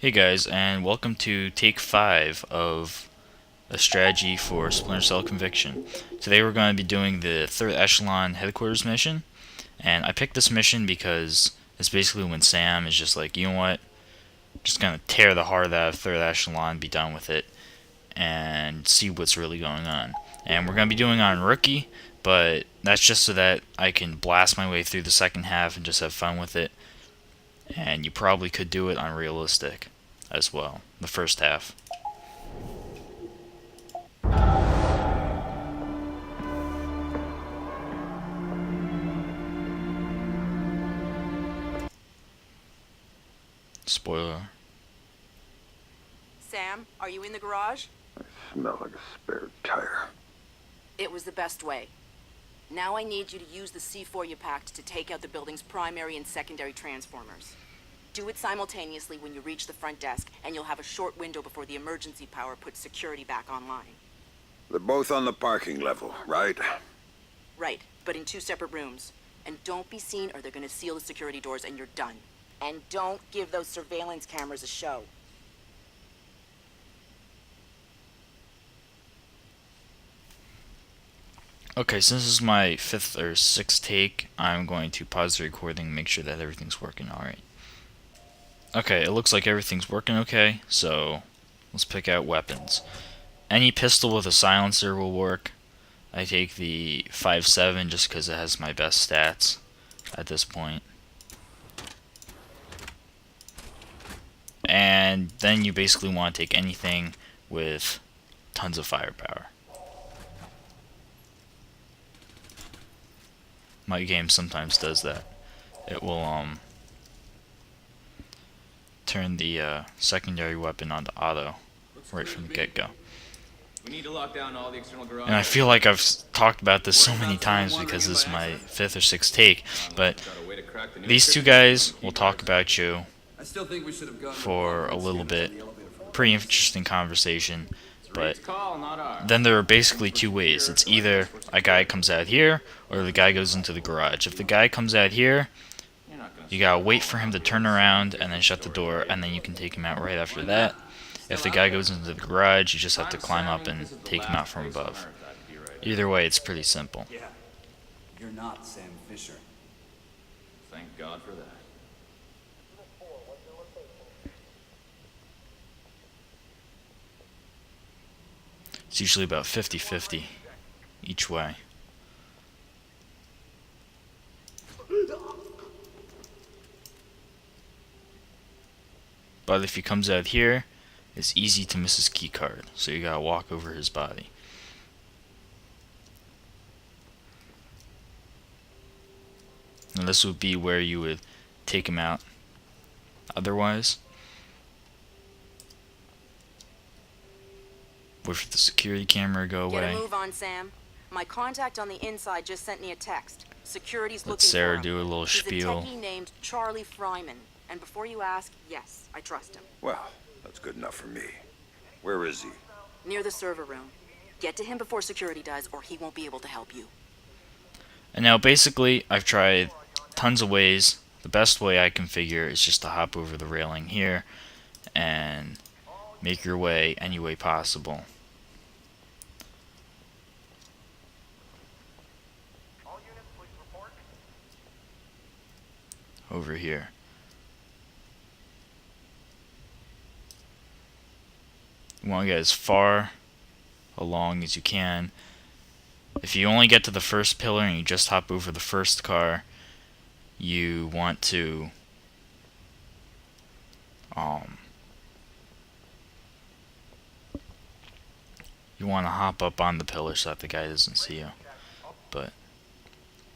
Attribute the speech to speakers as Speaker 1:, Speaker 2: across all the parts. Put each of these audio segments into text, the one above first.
Speaker 1: Hey guys, and welcome to take 5 of a strategy for Splinter Cell Conviction. Today we're going to be doing the Third Echelon Headquarters mission, and I picked this mission because it's basically when Sam is just like, you know what, just gonna tear the heart out of Third Echelon, be done with it, and see what's really going on. And we're going to be doing it on Rookie, but that's just so that I can blast my way through the second half and just have fun with it. And you probably could do it on Realistic as well, the first half. Spoiler.
Speaker 2: Sam, are you in the garage?
Speaker 3: I smell like a spare tire.
Speaker 2: It was the best way. Now I need you to use the C4 you packed to take out the building's primary and secondary transformers. Do it simultaneously when you reach the front desk, and you'll have a short window before the emergency power puts security back online.
Speaker 3: They're both on the parking level, right?
Speaker 2: Right, but in 2 separate rooms. And don't be seen or they're gonna seal the security doors and you're done. And don't give those surveillance cameras a show.
Speaker 1: Okay, since this is my 5th or 6th take, I'm going to pause the recording and make sure that everything's working alright. Okay, it looks like everything's working okay, so let's pick out weapons. Any pistol with a silencer will work. I take the 5.7 just because it has my best stats at this point. And then you basically want to take anything with tons of firepower. My game sometimes does that. It will turn the secondary weapon onto auto right from the get-go.
Speaker 4: We need to lock down all the external garage.
Speaker 1: And I feel like I've talked about this so many times because this is my 5th or 6th take, but these two guys will talk about you for a little bit. Pretty interesting conversation, but then there are basically 2 ways. It's either a guy comes out here or the guy goes into the garage. If the guy comes out here, you gotta wait for him to turn around and then shut the door, and then you can take him out right after that. If the guy goes into the garage, you just have to climb up and take him out from above. Either way, it's pretty simple.
Speaker 5: Yeah. You're not Sam Fisher.
Speaker 4: Thank God for that.
Speaker 1: It's usually about 50-50 each way. But if he comes out here, it's easy to miss his key card, so you gotta walk over his body. And this would be where you would take him out otherwise. Wait for the security camera to go
Speaker 2: Get
Speaker 1: away.
Speaker 2: a move on, Sam. My contact on the inside just sent me a text. Security's
Speaker 1: Let
Speaker 2: looking
Speaker 1: Sarah
Speaker 2: for him.
Speaker 1: do a little
Speaker 2: He's
Speaker 1: spiel.
Speaker 2: a techie named Charlie Fryman. And before you ask, yes, I trust him.
Speaker 3: Well, that's good enough for me. Where is he?
Speaker 2: Near the server room. Get to him before security does, or he won't be able to help you.
Speaker 1: And now basically, I've tried tons of ways. The best way I can figure is just to hop over the railing here and make your way any way possible. Over here. You want to get as far along as you can. If you only get to the first pillar and you just hop over the first car, you want to hop up on the pillar so that the guy doesn't see you. But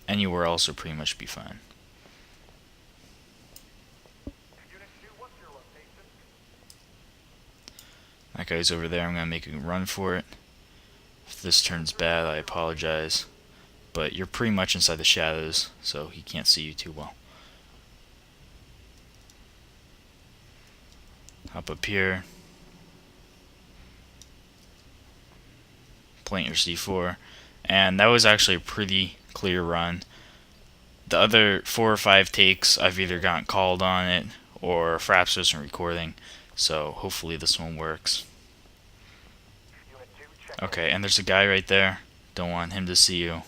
Speaker 1: anywhere else will pretty much be fine. That guy's over there. I'm going to make a run for it. If this turns bad, I apologize. But you're pretty much inside the shadows, so he can't see you too well. Hop up here. Plant your C4. And that was actually a pretty clear run. The other 4 or 5 takes, I've either gotten called on it or Fraps wasn't recording. So hopefully this one works. Okay, and there's a guy right there. Don't want him to see you.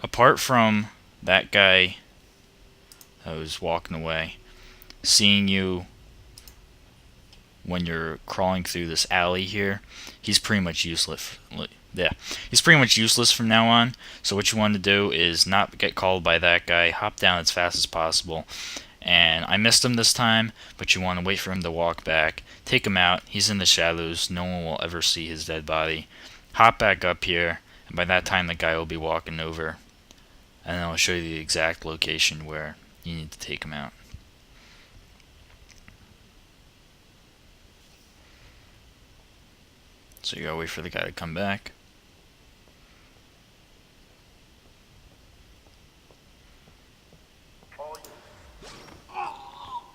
Speaker 1: Apart from that guy that was walking away, seeing you when you're crawling through this alley here, he's pretty much useless. Yeah, he's pretty much useless from now on. So what you want to do is not get called by that guy, hop down as fast as possible. And I missed him this time, but you want to wait for him to walk back, take him out. He's in the shadows, no one will ever see his dead body. Hop back up here, and by that time the guy will be walking over. And then I'll show you the exact location where you need to take him out. So you gotta wait for the guy to come back.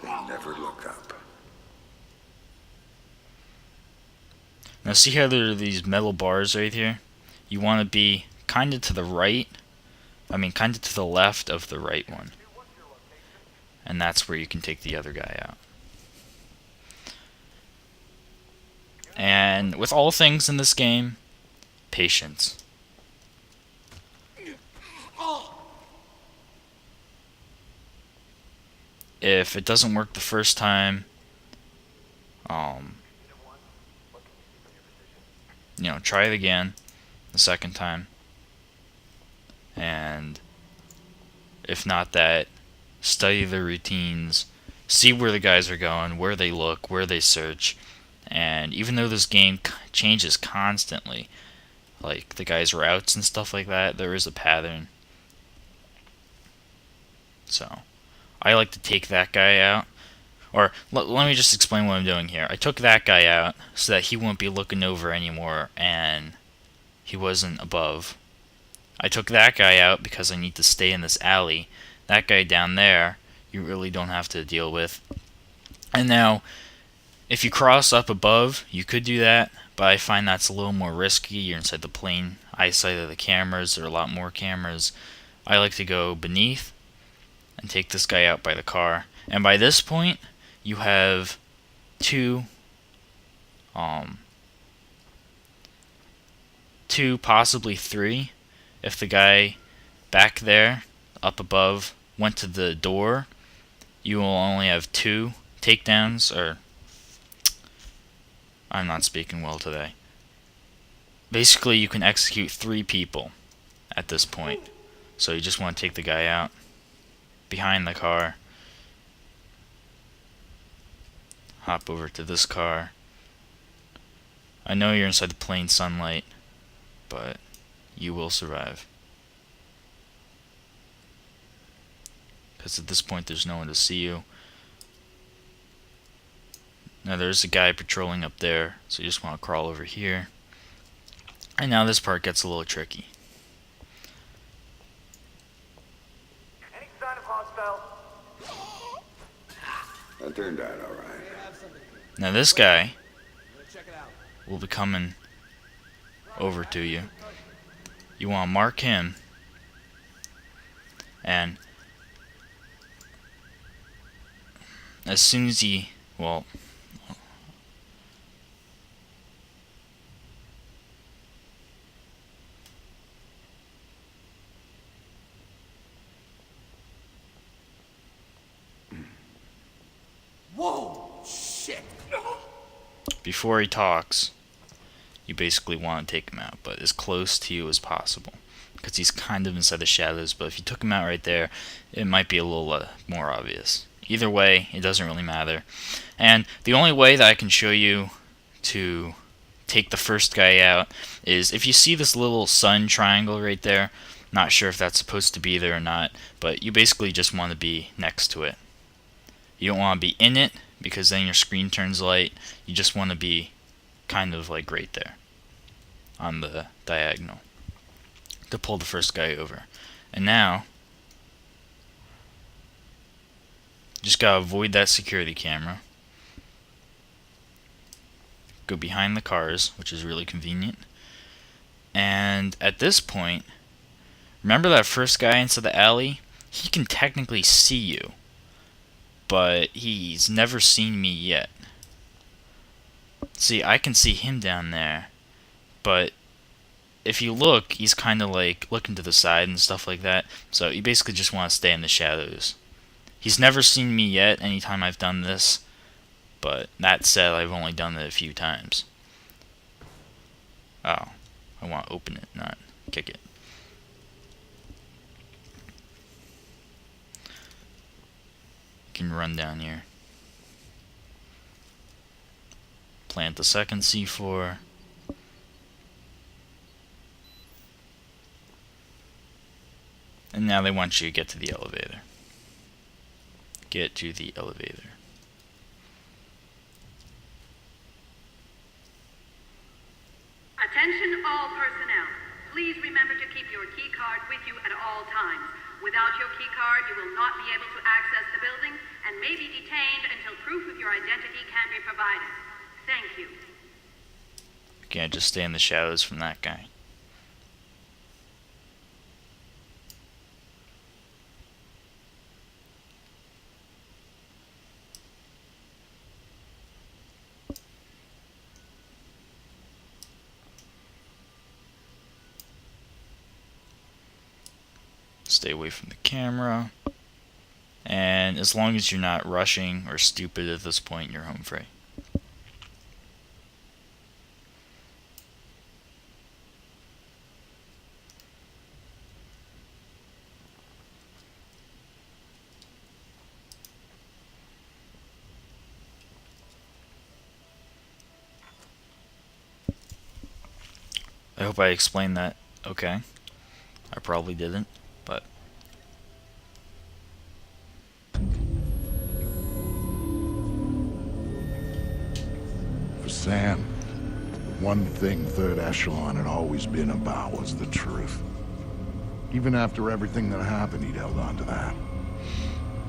Speaker 3: They never look up.
Speaker 1: Now see how there are these metal bars right here? You want to be kind of to the right, kind of to the left of the right one. And that's where you can take the other guy out. And with all things in this game, patience. If it doesn't work the first time, try it again the second time. And if not that, study the routines, see where the guys are going, where they look, where they search. And even though this game changes constantly, like the guys' routes and stuff like that, there is a pattern. So I like to take that guy out. Or let me just explain what I'm doing here. I took that guy out so that he wouldn't be looking over anymore and he wasn't above. I took that guy out because I need to stay in this alley. That guy down there, you really don't have to deal with. And now, if you cross up above, you could do that, but I find that's a little more risky. You're inside the plane eyesight of the cameras. There are a lot more cameras. I like to go beneath and take this guy out by the car. And by this point, you have two, possibly three. If the guy back there, up above, went to the door, you will only have two takedowns, or I'm not speaking well today. Basically, you can execute 3 people at this point. So you just want to take the guy out behind the car, hop over to this car. I know you're inside the plain sunlight, but you will survive. Because at this point there's no one to see you. Now there's a guy patrolling up there, so you just want to crawl over here. And now this part gets a little tricky.
Speaker 6: Any sign of hostile?
Speaker 3: That turned out all right.
Speaker 1: Now this guy will be coming over to you. You want to mark him, and as soon as he, well,
Speaker 5: Whoa! Shit!
Speaker 1: before he talks, you basically want to take him out, but as close to you as possible, because he's kind of inside the shadows. But if you took him out right there, it might be a little more obvious. Either way, it doesn't really matter. And the only way that I can show you to take the first guy out is if you see this little sun triangle right there. Not sure if that's supposed to be there or not, but you basically just want to be next to it. You don't want to be in it, because then your screen turns light. You just want to be kind of like right there on the diagonal to pull the first guy over. And now, just gotta avoid that security camera. Go behind the cars, which is really convenient. And at this point, remember that first guy inside the alley? He can technically see you. but he's never seen me yet. See, I can see him down there, but if you look, he's kind of like looking to the side and stuff like that. So you basically just want to stay in the shadows. He's never seen me yet anytime I've done this, but that said, I've only done it a few times. Oh, I want to open it, not kick it. You can run down here. Plant the second C4. And now they want you to get to the elevator. Get to the elevator.
Speaker 7: Attention all personnel. Please remember to keep your key card with you at all times. Without your key card, you will not be able to access the building and may be detained until proof of your identity can be provided. Thank you.
Speaker 1: You can't just stay in the shadows from that guy. Stay away from the camera. And as long as you're not rushing or stupid at this point, you're home free. I hope I explained that okay. I probably didn't, but
Speaker 8: For Sam, one thing Third Echelon had always been about was the truth. Even after everything that happened, he'd held on to that.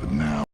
Speaker 8: But now